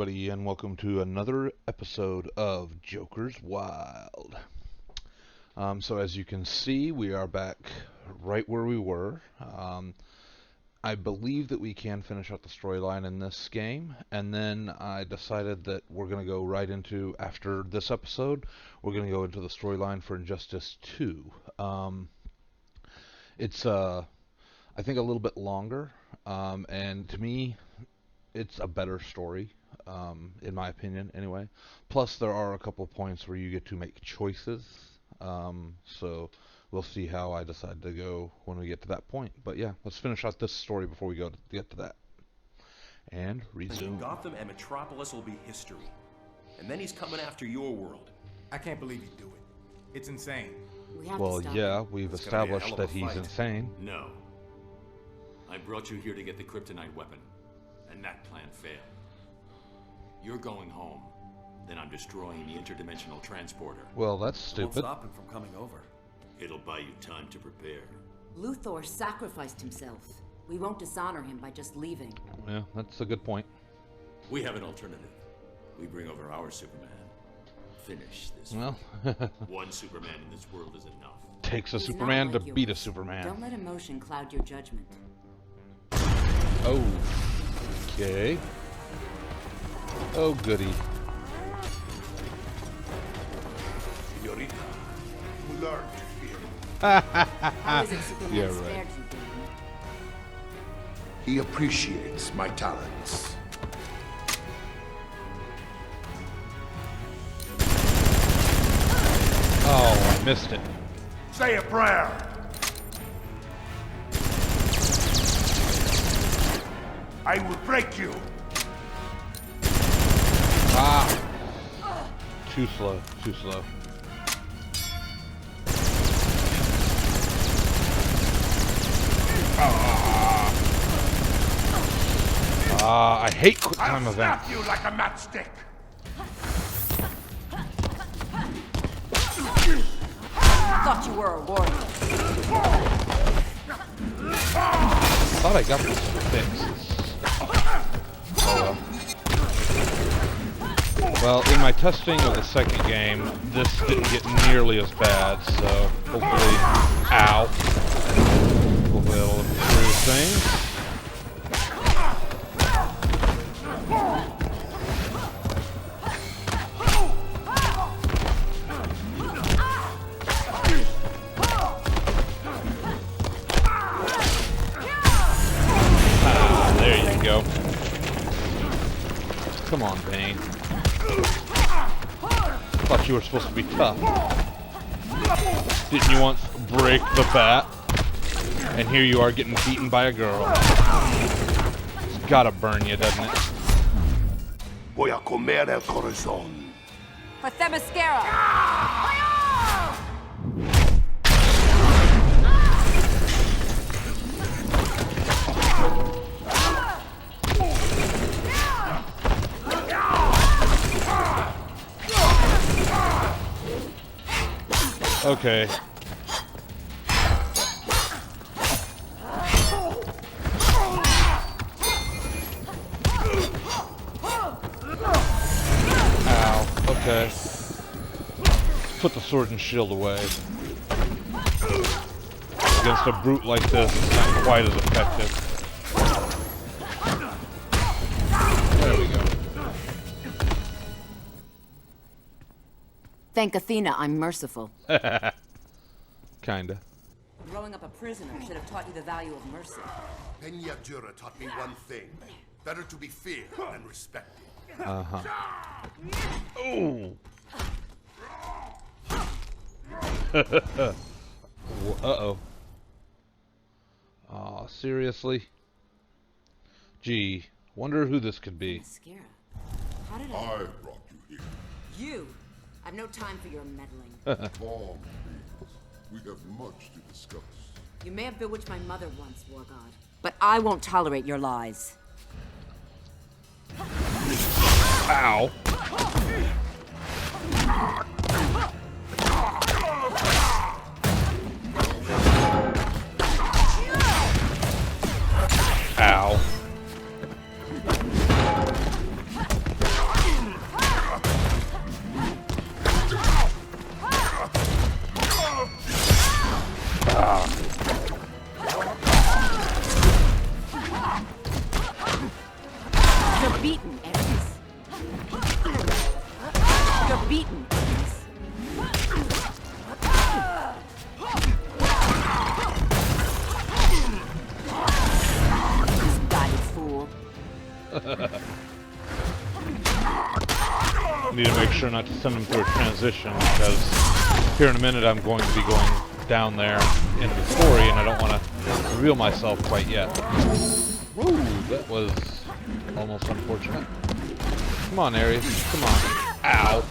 everybody, and welcome to another episode of Joker's Wild. So as you can see, we are back right where we were. I believe that we can finish out the storyline in this game, and then I decided that we're going to go right into, after this episode, we're going to go into the storyline for Injustice 2. It's, I think, a little bit longer, and to me, it's a better story. In my opinion, anyway. Plus, there are a couple of points where you get to make choices. So we'll see how I decide to go when we get to that point. But yeah, let's finish out this story before we get to that. And resume. Gotham and Metropolis will be history. And then he's coming after your world. I can't believe he'd do it. It's insane. Well, yeah, we've established that he's insane. No. I brought you here to get the kryptonite weapon. And that plan failed. You're going home. Then I'm destroying the interdimensional transporter. Well, that's stupid. Won't stop him from coming over. It'll buy you time to prepare. Luthor sacrificed himself. We won't dishonor him by just leaving. Yeah, that's a good point. We have an alternative. We bring over our Superman. Finish this. Well, one Superman in this world is enough. Takes a He's Superman not to like beat a yours. Superman. Don't let emotion cloud your judgment. Oh. Okay. Oh, goody. Señorita, you learn to fear. How is it Superman Yeah, right. spared you, Damon? He appreciates my talents. Oh, I missed it. Say a prayer. I will break you. Ah! Too slow, too slow. I hate quick time I'll events. snap you like a matchstick. Thought you were a warrior. Thought I got this fixed. Oh well. Well, in my testing of the second game, this didn't get nearly as bad, so hopefully, ow. Hopefully that'll improve things. There you go. Come on, Bane. Thought you were supposed to be tough. Didn't you once break the bat? And here you are getting beaten by a girl. It's gotta burn you, doesn't it? Voy a comer el corazón. For Themyscira! Okay. Ow. Okay. Put the sword and shield away. Against a brute like this, it's not quite as effective. There we go. Thank Athena, I'm merciful. Kinda. Growing up a prisoner should have taught you the value of mercy. Peña Dura taught me one thing. Better to be feared than respected. Uh-huh. Oh! Uh-oh. Aw, seriously? Gee, wonder who this could be. Themyscira. How did I brought you here. You! I've no time for your meddling. Calm, please. We have much to discuss. You may have bewitched my mother once, War God. But I won't tolerate your lies. Ow. Ow. beaten, Ares. You're beaten, Ares. Misguided fool. Need to make sure not to send him through a transition, because here in a minute I'm going to be going down there into the story, and I don't want to reveal myself quite yet. Woo, that was almost unfortunate. Come on, Ares. Come on. Ow.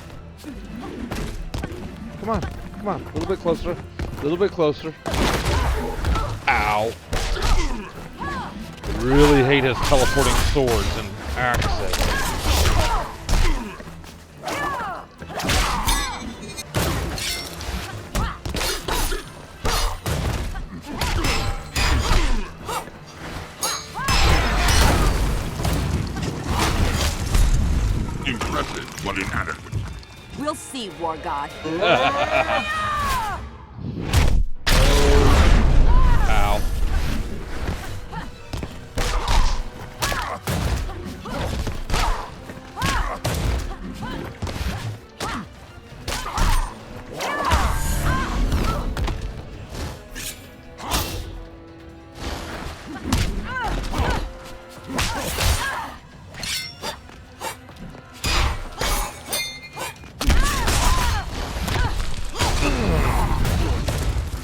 Come on. Come on. A little bit closer. A little bit closer. Ow. I really hate his teleporting swords and axes. Impressive, but inadequate. We'll see, War God. Ow.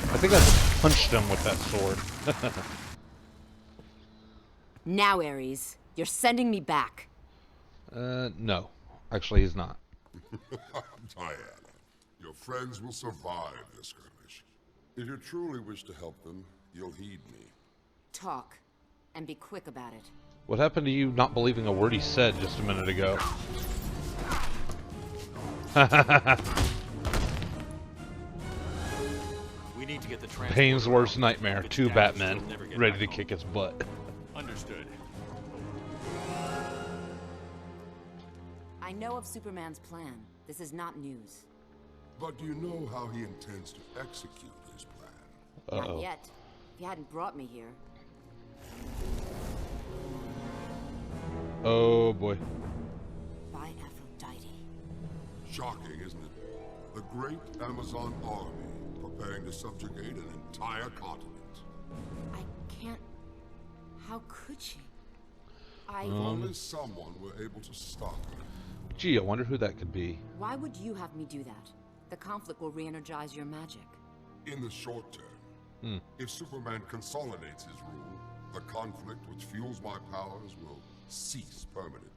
I think I just punched him with that sword. Now, Ares, you're sending me back. No. Actually, he's not. Diana, your friends will survive this skirmish. If you truly wish to help them, you'll heed me. Talk, and be quick about it. What happened to you not believing a word he said just a minute ago? We need to get the transporter Payne's worst out. nightmare. If it's Two damaged, Batmen you'll never get ready back to home. kick his butt. Understood. I know of Superman's plan. This is not news. But do you know how he intends to execute his plan? Not yet. If you hadn't brought me here. Oh boy. By Aphrodite. Shocking, isn't it? The great Amazon army preparing to subjugate an entire continent. I can't... How could she? If only someone were able to stop her. Gee, I wonder who that could be. Why would you have me do that? The conflict will re-energize your magic. In the short term, if Superman consolidates his rule, the conflict which fuels my powers will cease permanently.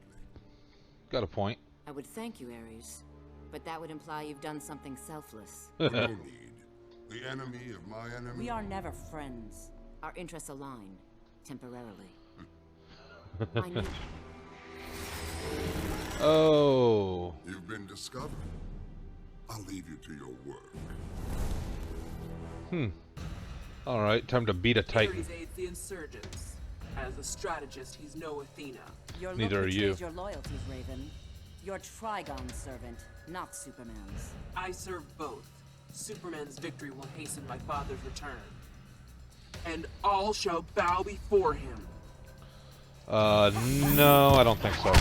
Got a point. I would thank you, Ares. But that would imply you've done something selfless. No need. The enemy of my enemy. We are never friends. Our interests align. Temporarily. I know. Oh. You've been discovered. I'll leave you to your work. Alright, time to beat a Titan. Ares aids the insurgents. As a strategist, he's no Athena. Your look Neither are you. betrays your loyalties, Raven. You're Trigon's servant, not Superman's. I serve both. Superman's victory will hasten my father's return. And all shall bow before him. No, I don't think so.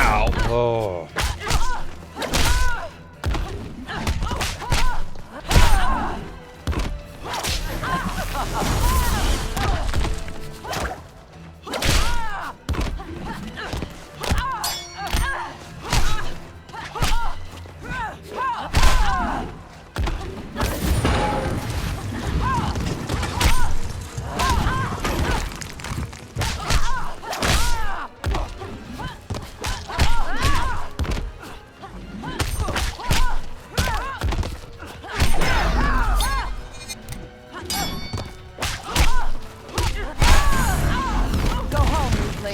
Ow. Oh.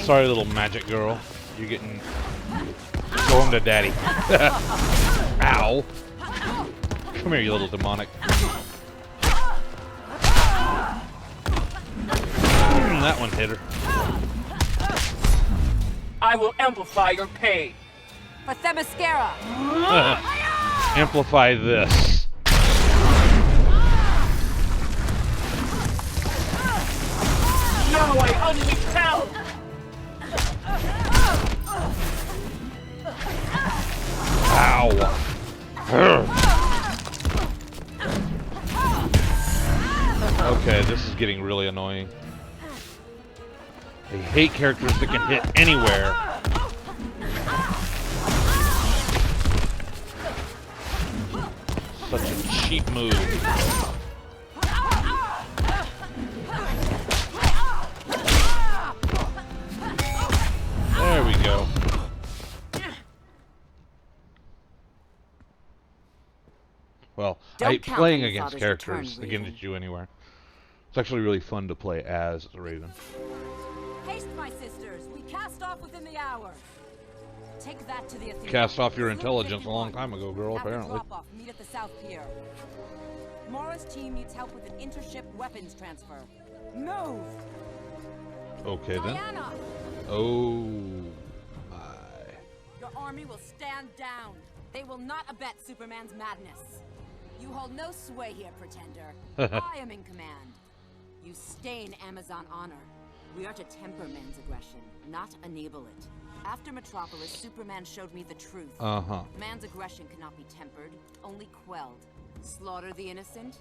Sorry, little magic girl. You're getting... Go home to daddy. Ow. Come here, you little demonic. That one hit her. I will amplify your pain. For Themyscira! Amplify this. Now I unleash hell! Okay, this is getting really annoying. I hate characters that can hit anywhere. Such a cheap move. There we go. Well, I hate playing against characters that can hit you anywhere. It's actually really fun to play as Raven. Haste, my sisters. We cast off within the hour. Take that to the Athena. Cast off your intelligence a long time ago, girl, apparently. Drop-off, meet at the South Pier. Mora's team needs help with an intership weapons transfer. Move! Okay, then. Diana! Oh, my. Your army will stand down. They will not abet Superman's madness. You hold no sway here, Pretender. I am in command. You stain Amazon honor. We are to temper man's aggression, not enable it. After Metropolis, Superman showed me the truth. Man's aggression cannot be tempered, only quelled. Slaughter the innocent?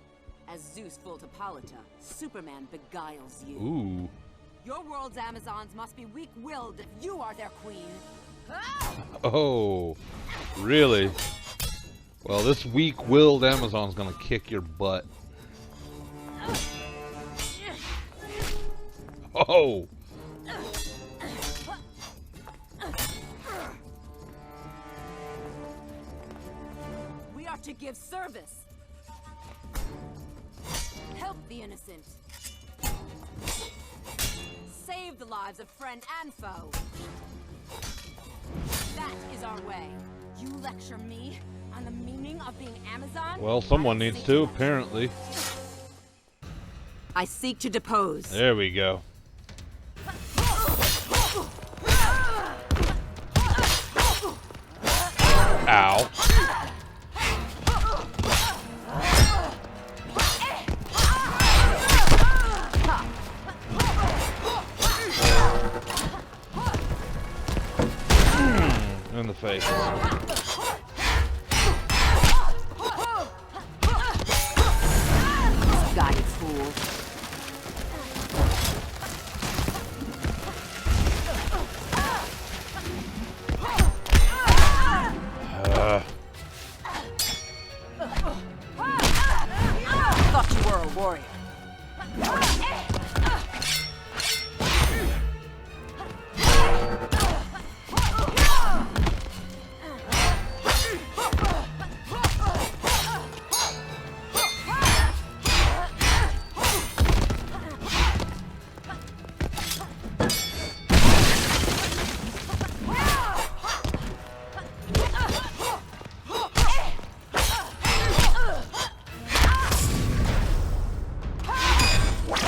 As Zeus fooled Hippolyta, Superman beguiles you. Ooh. Your world's Amazons must be weak-willed if you are their queen. Oh, really? Well, this weak-willed Amazon's gonna kick your butt. Oh! We are to give service. Help the innocent. Save the lives of friend and foe. That is our way. You lecture me on the meaning of being Amazon? Well, someone needs to, apparently. I seek to depose. There we go. Ow. In the face. Misguided fool. Thought you were a warrior.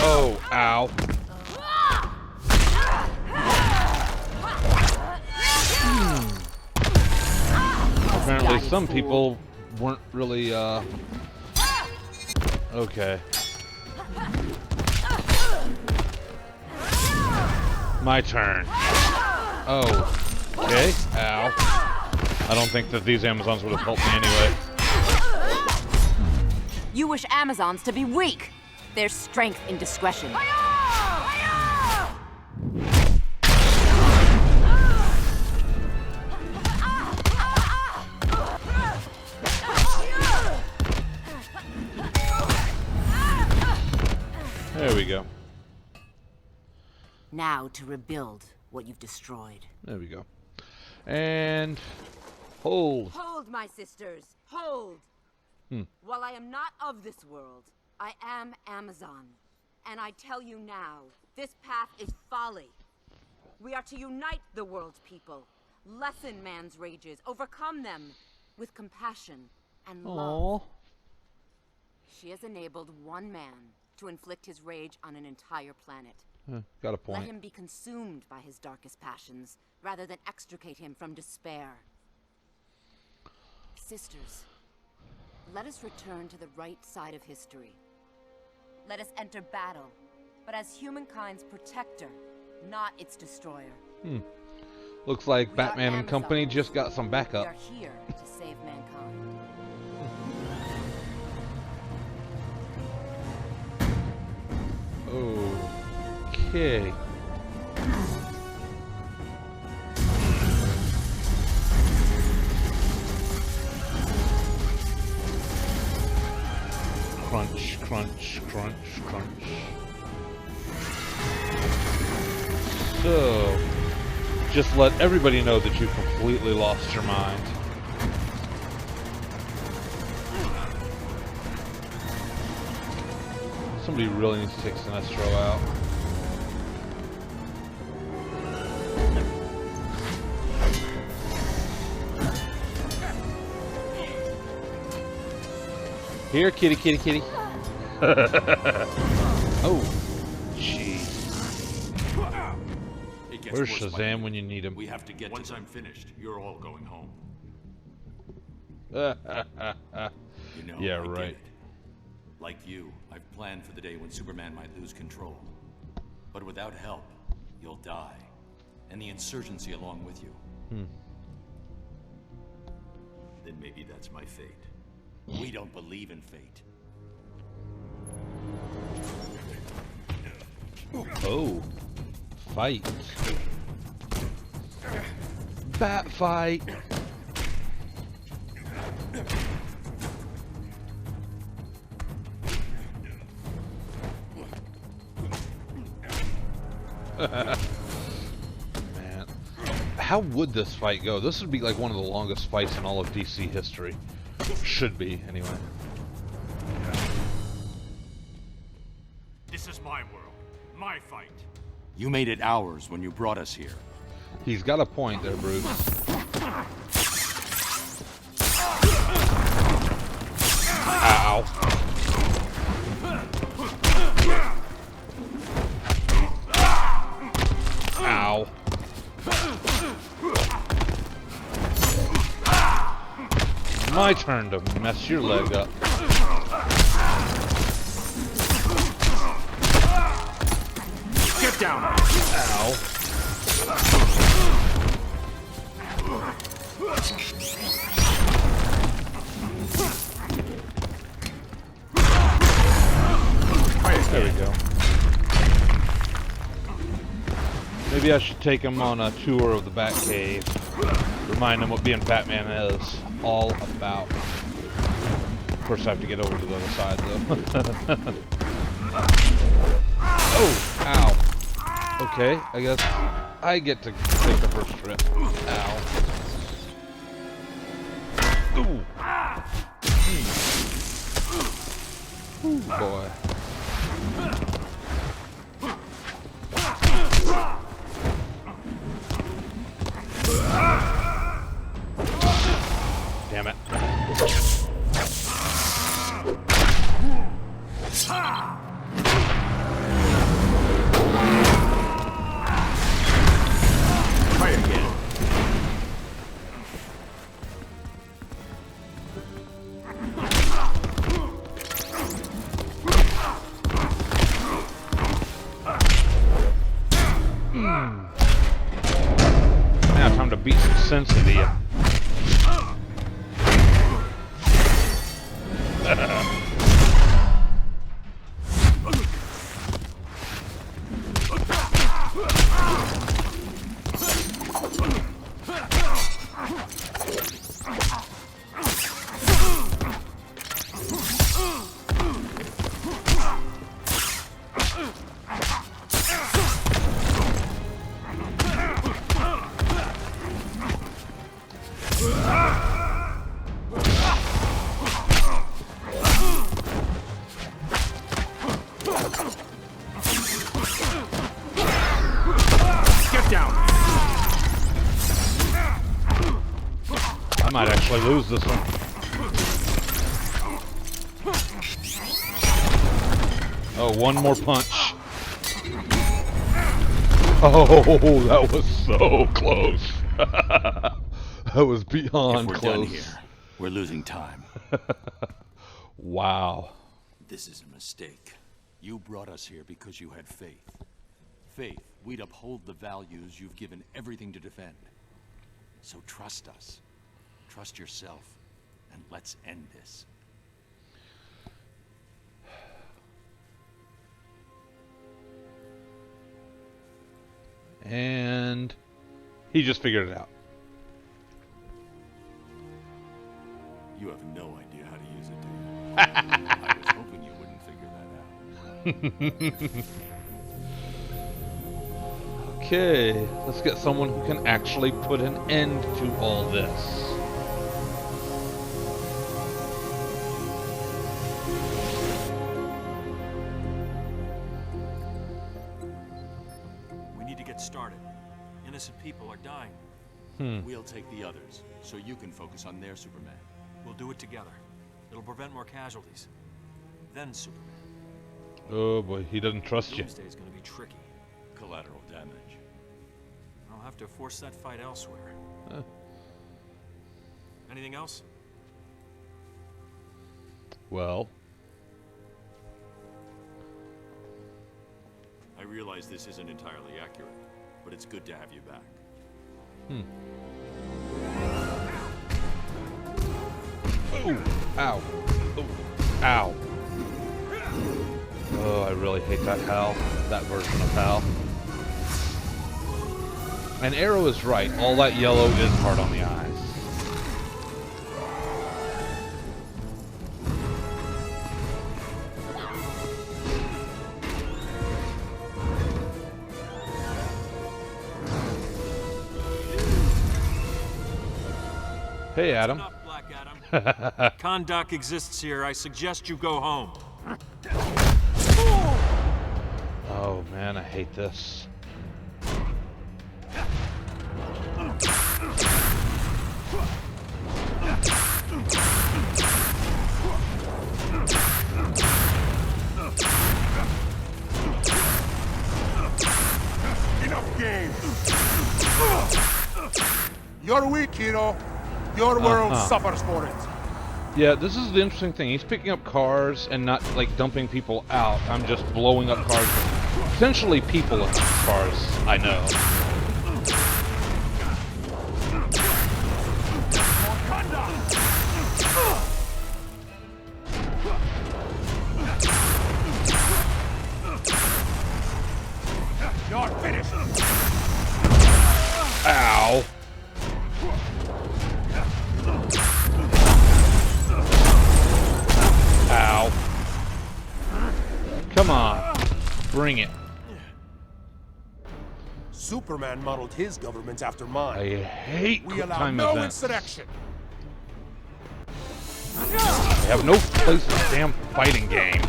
Oh, ow. Apparently some people weren't really, okay. My turn. Oh, okay, ow. I don't think that these Amazons would have helped me anyway. You wish Amazons to be weak. There's strength in discretion. There we go. Now to rebuild what you've destroyed. There we go. And hold. Hold, my sisters. Hold. While I am not of this world, I am Amazon. And I tell you now, this path is folly. We are to unite the world's people, lessen man's rages, overcome them with compassion and love. She has enabled one man to inflict his rage on an entire planet. Got a point. Let him be consumed by his darkest passions, rather than extricate him from despair. Sisters, let us return to the right side of history. Let us enter battle, but as humankind's protector, not its destroyer. Looks like We Batman are and company Amazons. just got some We backup. are here to save mankind. Okay. Crunch, crunch, crunch, crunch. So, just let everybody know that you completely lost your mind. Somebody really needs to take Sinestro out. Here, kitty, kitty, kitty. Oh, jeez. Where's Shazam when you need him? We have to get Once I'm finished, you're all going home. Yeah, I right. get it. Like you, I've planned for the day when Superman might lose control. But without help, you'll die. And the insurgency along with you. Then maybe that's my fate. We don't believe in fate. Oh, fight. Bat fight. Man, how would this fight go? This would be like one of the longest fights in all of DC history. Should be, anyway. This is my world, my fight. You made it ours when you brought us here. He's got a point there, Bruce. Ow. Ow. My turn to mess your leg up. Get down! Ow. There we go. Maybe I should take him on a tour of the Batcave. Remind him what being Batman is all about. Of course, I have to get over to the other side, though. Oh, ow. Okay, I guess I get to take the first trip. Ow. Ooh. Ooh, boy. Damn it. Try again. Now time to beat some sense into you. I might actually lose this one. Oh, one more punch. Oh, that was so close. That was beyond If we're close. done here, we're losing time. Wow. This is a mistake. You brought us here because you had faith. Faith we'd uphold the values you've given everything to defend. So trust us. Trust yourself. And let's end this. And he just figured it out. You have no idea how to use it, do you? I was hoping you wouldn't figure that out. Okay, let's get someone who can actually put an end to all this. We need to get started. Innocent people are dying. We'll take the others, so you can focus on their Superman. We'll do it together. It'll prevent more casualties. Then Superman. Oh boy, he doesn't trust you. Doomsday is going to be tricky. Collateral damage. I'll have to force that fight elsewhere. Anything else? Well, I realize this isn't entirely accurate, but it's good to have you back. oh, ow, oh, ow. Oh, I really hate that Hal, that version of Hal. And Arrow is right, all that yellow is hard on the eyes. Hey, Adam. Enough, Black Adam. Conduct exists here. I suggest you go home. Oh man, I hate this. Enough games! You're weak, hero. Your world suffers for it. Yeah, this is the interesting thing. He's picking up cars and not, like, dumping people out. I'm just blowing up cars. Essentially people as far as I know. You're finished. Ow. Ow. Come on. Bring it. Superman modeled his government after mine. I hate We quick allow time no events. insurrection. They have no place in the damn fighting game.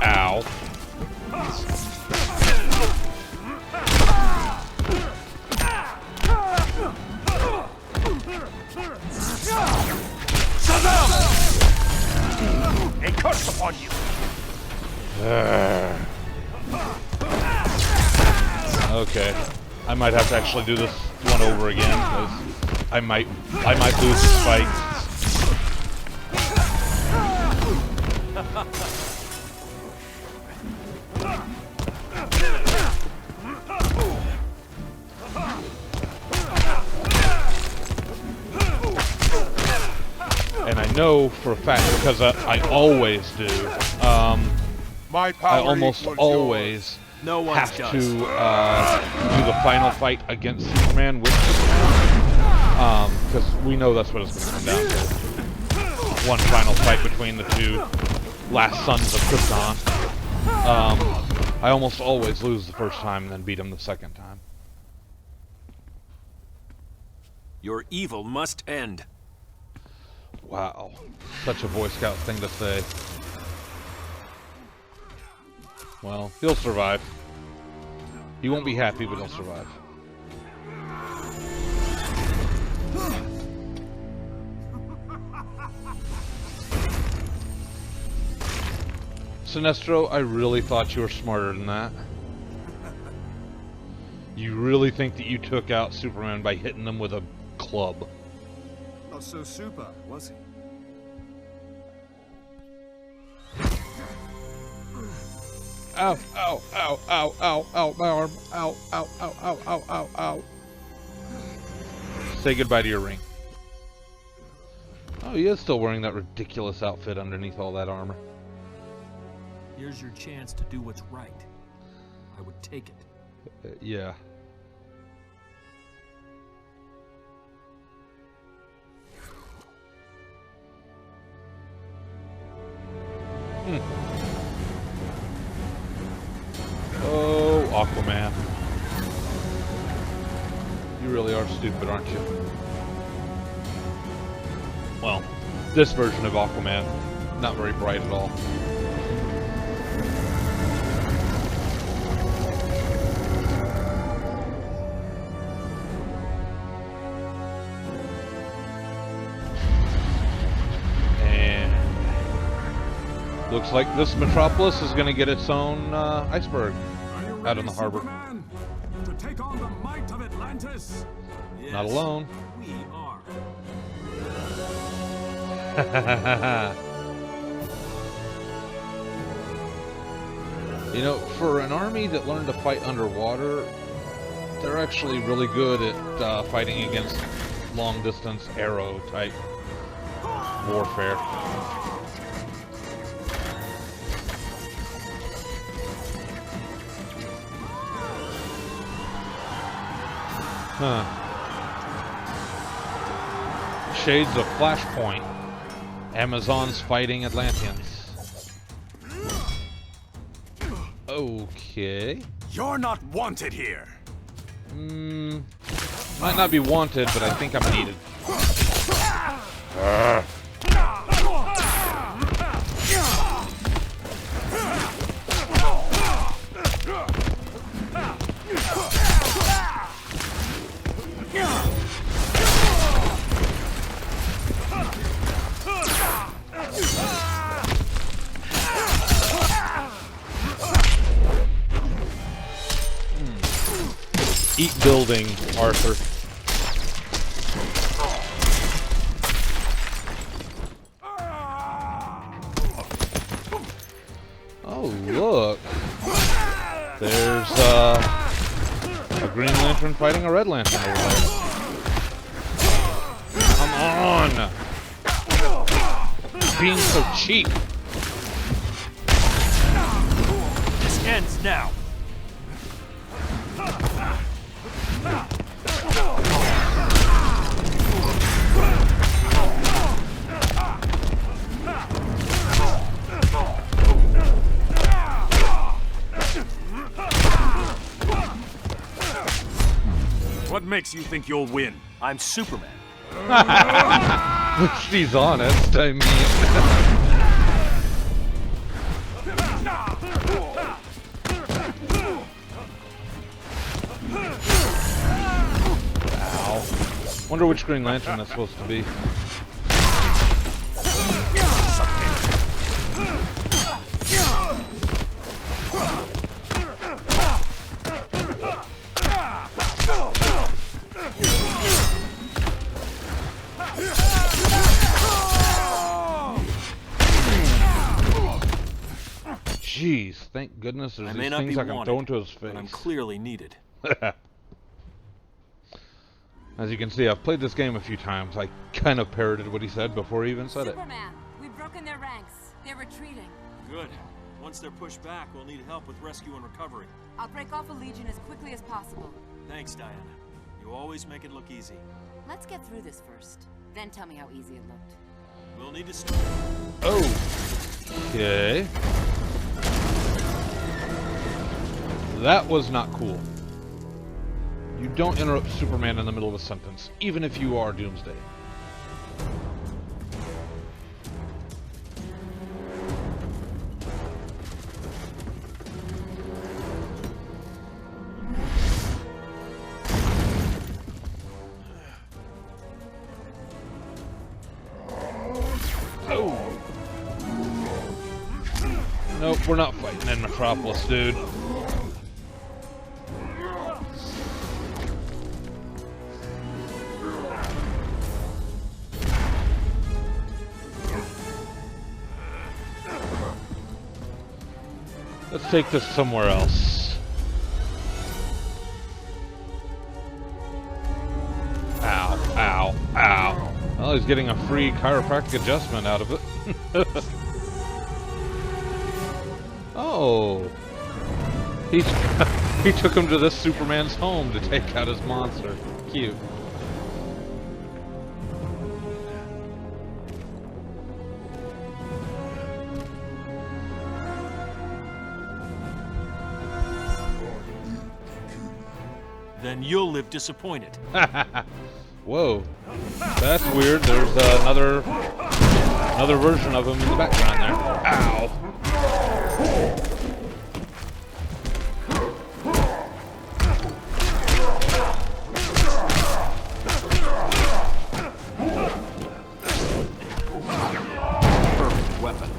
Ow. A curse upon you. Okay. I might have to actually do this one over again, because I might lose this fight. And I know for a fact, because I always do, My power I almost equals always No one have does. to do the final fight against Superman with Superman. Because we know that's what it's going to come down to. One final fight between the two last sons of Krypton. I almost always lose the first time and then beat him the second time. Your evil must end. Wow. Such a Boy Scout thing to say. Well, he'll survive. He won't be happy, but he'll survive. Sinestro, I really thought you were smarter than that. You really think that you took out Superman by hitting him with a club? Not so super, was he? Ow, ow, ow, ow, ow, ow, my arm. Ow, ow, ow, ow, ow, ow, ow. Say goodbye to your ring. Oh, he is still wearing that ridiculous outfit underneath all that armor. Here's your chance to do what's right. I would take it. Yeah. Oh, Aquaman. You really are stupid, aren't you? Well, this version of Aquaman, not very bright at all. Looks like this metropolis is going to get its own iceberg out in the harbor. Superman, to take on the might of Atlantis? Yes, Not alone. We are. You know, for an army that learned to fight underwater, they're actually really good at fighting against long-distance arrow-type warfare. Huh. Shades of Flashpoint. Amazons fighting Atlanteans. Okay. You're not wanted here. Might not be wanted, but I think I'm needed. Eat building, Arthur. Oh, look. There's a Green Lantern fighting a Red Lantern over there. Come on! Being so cheap. This ends now. What makes you think you'll win? I'm Superman. She's honest, I mean. Ow. Wonder which Green Lantern that's supposed to be. Jeez, thank goodness there's these things I can throw into his face. But I'm clearly needed. As you can see, I've played this game a few times. I kind of parroted what he said before he even said it. Superman, we've broken their ranks. They're retreating. Good. Once they're pushed back, we'll need help with rescue and recovery. I'll break off a Legion as quickly as possible. Thanks, Diana. You always make it look easy. Let's get through this first. Then tell me how easy it looked. We'll need to start. Oh. Okay. That was not cool. You don't interrupt Superman in the middle of a sentence, even if you are Doomsday. Oh. Nope, we're not fighting in Metropolis, dude. Let's take this somewhere else. Ow. Well, he's getting a free chiropractic adjustment out of it. Oh. He took him to this Superman's home to take out his monster. Cute. Then you'll live disappointed. Whoa. That's weird. There's another version of him in the background there. Ow. Perfect weapon.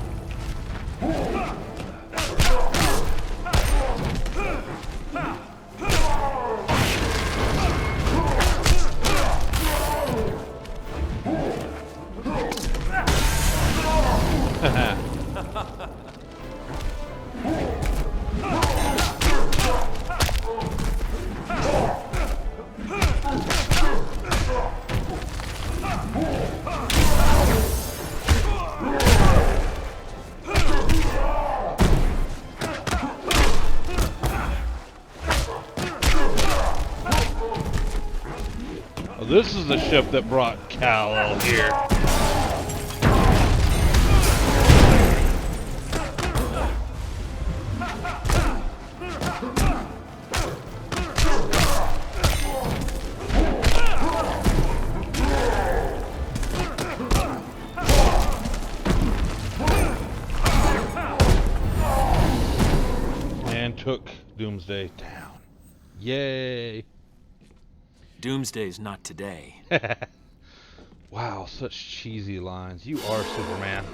This is the ship that brought Kal-El here. And took Doomsday down. Yay! Doomsday's not today. Wow, such cheesy lines. You are Superman.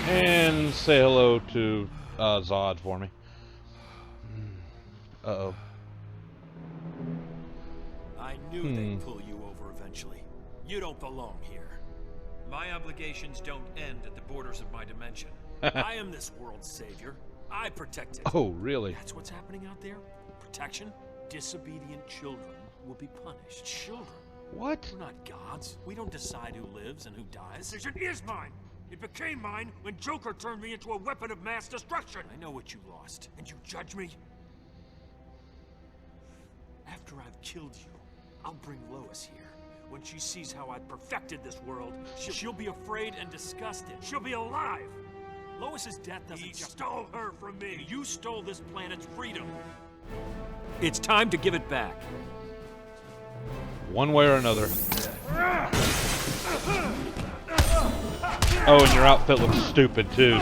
And say hello to Zod for me. Uh-oh. I knew they'd pull you over eventually. You don't belong here. My obligations don't end at the borders of my dimension. I am this world's savior. I protect it. Oh, really? That's what's happening out there? Protection? Disobedient children will be punished. Children? What? We're not gods. We don't decide who lives and who dies. The decision is mine. It became mine when Joker turned me into a weapon of mass destruction. I know what you lost. And you judge me? After I've killed you, I'll bring Lois here. When she sees how I've perfected this world, she'll be afraid and disgusted. She'll be alive. Lois's death doesn't He stole her from me. You stole this planet's freedom. It's time to give it back. One way or another. Oh, and your outfit looks stupid, too.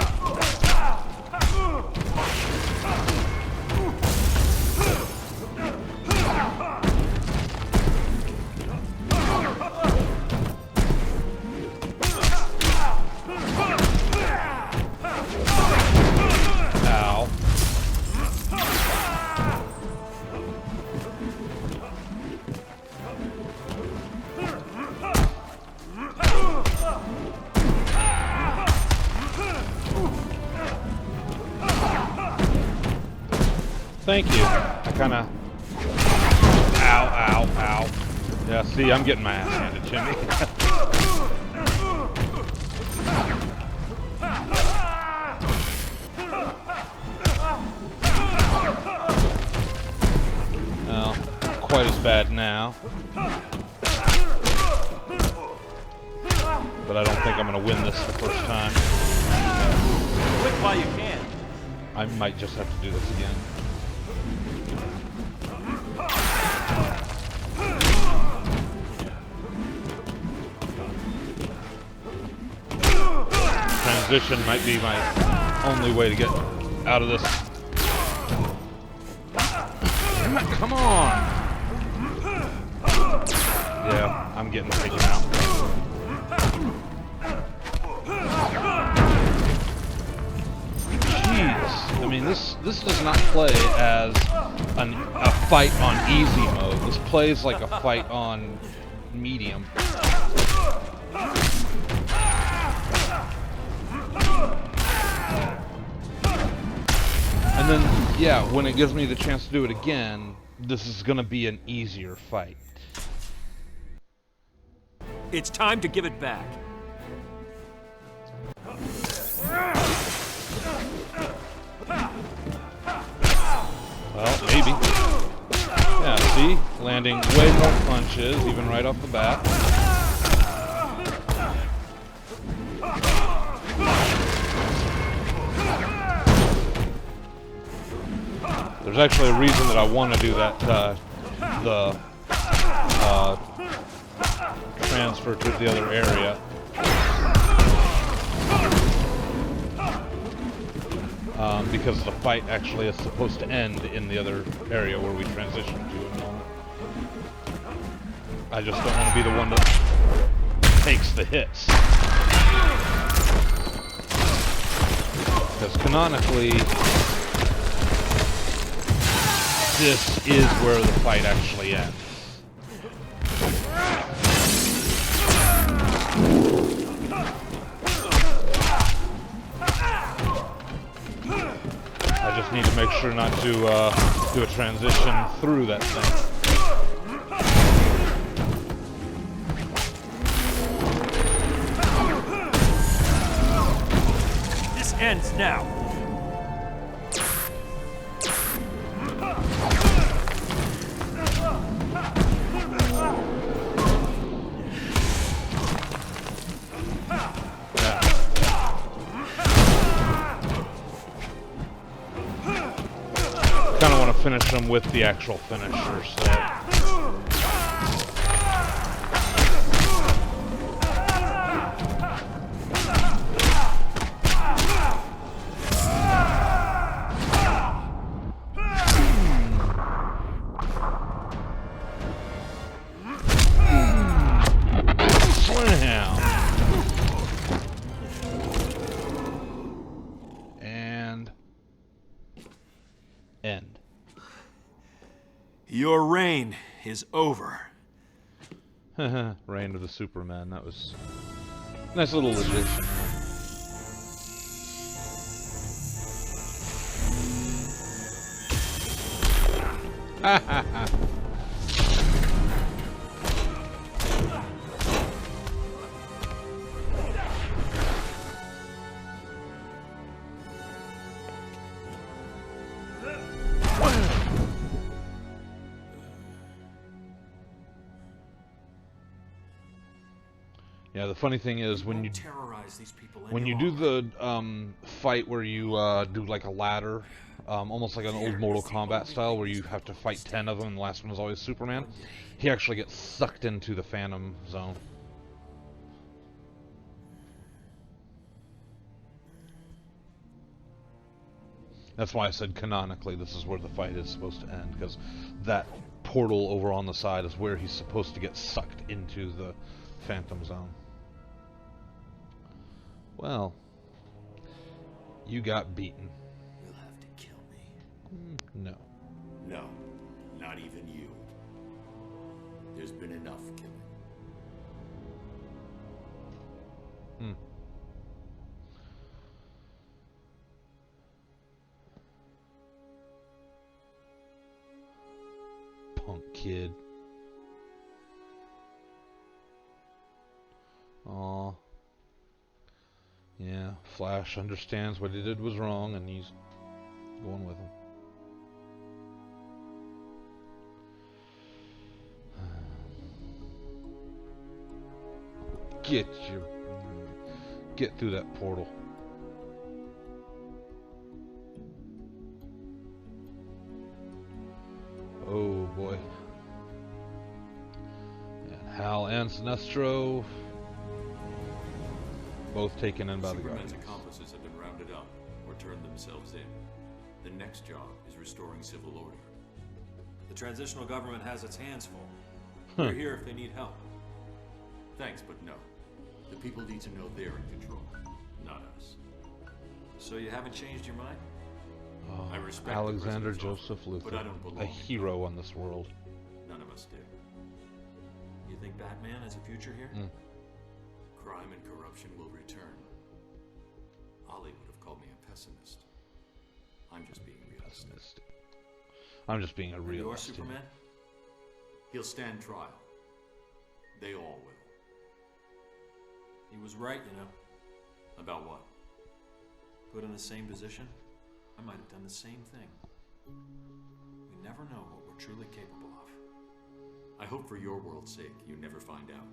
Thank you. I kind of... Ow, ow, ow. Yeah, see, I'm getting my ass handed to me. Well, quite as bad now. But I don't think I'm going to win this the first time. Quit while you can. I might just have to do this again. Transition might be my only way to get out of this. Come on! Yeah, I'm getting taken out. Jeez, I mean this does not play as a fight on easy mode. This plays like a fight on medium. And then yeah, when it gives me the chance to do it again, this is going to be an easier fight. It's time to give it back. Well, maybe. Yeah, see? Landing way more punches, even right off the bat. There's actually a reason that I want to do that, the transfer to the other area. Because the fight actually is supposed to end in the other area where we transition to in a moment. I just don't want to be the one that takes the hits. Because canonically, this is where the fight actually ends. I just need to make sure not to do a transition through that thing. This ends now. Kind of want to finish them with the actual finisher, so. Slam! And end. Your reign is over. Reign of the Superman. That was a nice little addition. Ha ha ha. Yeah, the funny thing is when you terrorize these people when you do the fight where you do like a ladder, almost like an old Mortal Kombat style where you have to fight 10 of them and the last one is always Superman, he actually gets sucked into the Phantom Zone. That's why I said canonically this is where the fight is supposed to end, because that portal over on the side is where he's supposed to get sucked into the Phantom Zone. Well, you got beaten. You'll have to kill me. No. No, not even you. There's been enough killing. Punk kid. Aw. Yeah, Flash understands what he did was wrong and he's going with him. Get through that portal. Oh boy. And Hal and Sinestro both taken in by the Superman's Guardians. accomplices have been rounded up or turned themselves in. The next job is restoring civil order. The transitional government has its hands full. We're here if they need help. Thanks, but no. The people need to know they're in control, not us. So you haven't changed your mind? Oh, I respect Alexander the president's Joseph offer, Luthor, but I don't belong a hero on this world. None of us do. You think Batman has a future here? Crime and corruption will return. Ollie would have called me a pessimist. I'm just being realistic. pessimistic. I'm just being a You're realist. Superman? He'll stand trial. They all will. He was right, you know. About what? Put in the same position, I might have done the same thing. We never know what we're truly capable of. I hope for your world's sake you never find out.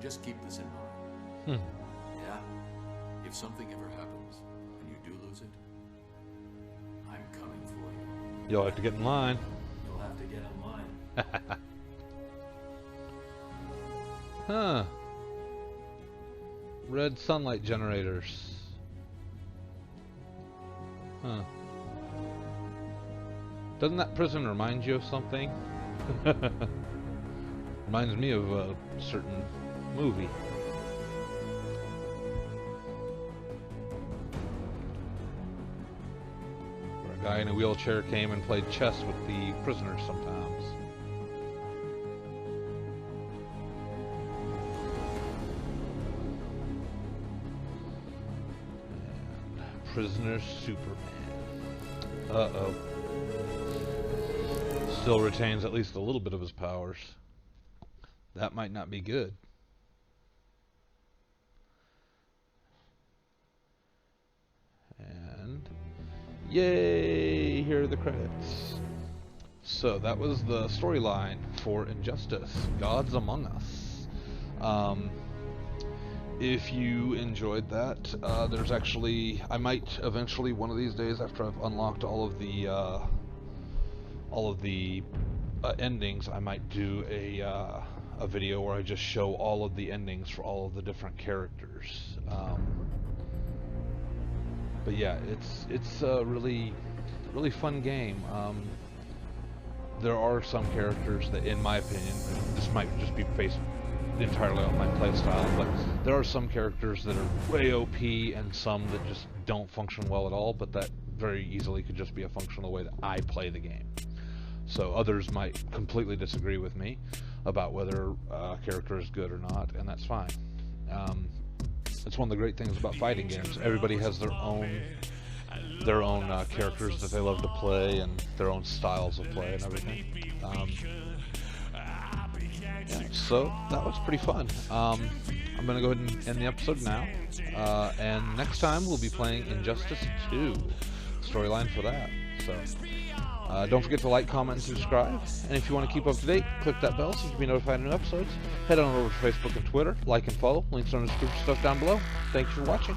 Just keep this in mind. Yeah? If something ever happens, and you do lose it, I'm coming for you. You'll have to get in line. You'll have to get in line. Huh. Red sunlight generators. Huh. Doesn't that prison remind you of something? Reminds me of a certain movie. Where a guy in a wheelchair came and played chess with the prisoners sometimes. And Prisoner Superman. Uh-oh. Still retains at least a little bit of his powers. That might not be good. And yay! Here are the credits. So that was the storyline for Injustice: Gods Among Us. If you enjoyed that, there's actually, I might eventually one of these days, after I've unlocked all of the endings, I might do a video where I just show all of the endings for all of the different characters. But yeah, it's a really fun game. There are some characters that, in my opinion, this might just be based entirely on my playstyle, but there are some characters that are way OP and some that just don't function well at all, but that very easily could just be a function of the way that I play the game. So others might completely disagree with me about whether a character is good or not, and that's fine. It's one of the great things about fighting games. Everybody has their own characters that they love to play and their own styles of play and everything. Yeah, so that was pretty fun. I'm going to go ahead and end the episode now. And next time we'll be playing Injustice 2. Storyline for that. So don't forget to like, comment, and subscribe. And if you want to keep up to date, click that bell so you can be notified of new episodes. Head on over to Facebook and Twitter. Like and follow. Links on the description stuff down below. Thanks for watching.